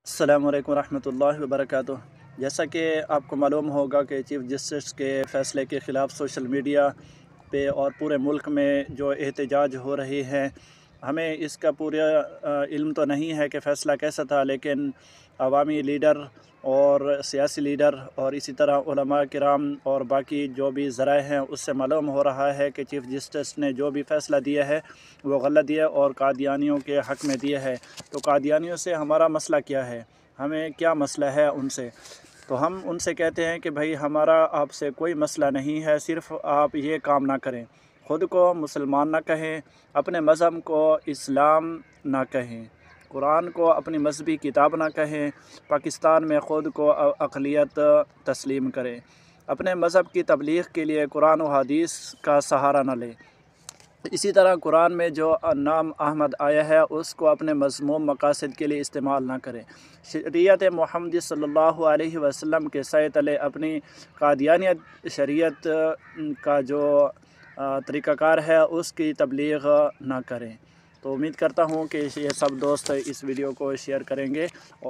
अस्सलामु अलैकुम रहमतुल्लाहि व बरकातुहू। जैसा कि आपको मालूम होगा कि चीफ़ जस्टिस के फ़ैसले के ख़िलाफ़ सोशल मीडिया पे और पूरे मुल्क में जो एहतजाज हो रही हैं, हमें इसका पूरा इल्म तो नहीं है कि फ़ैसला कैसा था, लेकिन अवामी लीडर और सियासी लीडर और इसी तरह उलमा किराम और बाकी जो भी ज़राए हैं उससे मालूम हो रहा है कि चीफ़ जस्टिस ने जो भी फ़ैसला दिया है वो गलत दिया और कादियानियों के हक़ में दिया है। तो कादियानियों से हमारा मसला क्या है, हमें क्या मसला है उनसे? तो हम उनसे कहते हैं कि भाई हमारा आपसे कोई मसला नहीं है, सिर्फ़ आप ये काम ना करें, ख़ुद को मुसलमान ना कहें, अपने मज़हब को इस्लाम ना कहें, कुरान को अपनी मजहबी किताब ना कहें, पाकिस्तान में ख़ुद को अक़लियत तस्लीम करें, अपने मज़हब की तबलीग़ के लिए कुरान व हदीस का सहारा न लें। इसी तरह कुरान में जो नाम अहमद आया है उसको अपने मज़मूम मकासद के लिए इस्तेमाल ना करें। शरीयत मुहम्मदी सल्लल्लाहु अलैहि वसल्लम के सर तले अपनी कादियानियत शरीयत का जो तरीक़ाकार है उसकी तबलीग़ ना करें। तो उम्मीद करता हूँ कि ये सब दोस्त इस वीडियो को शेयर करेंगे और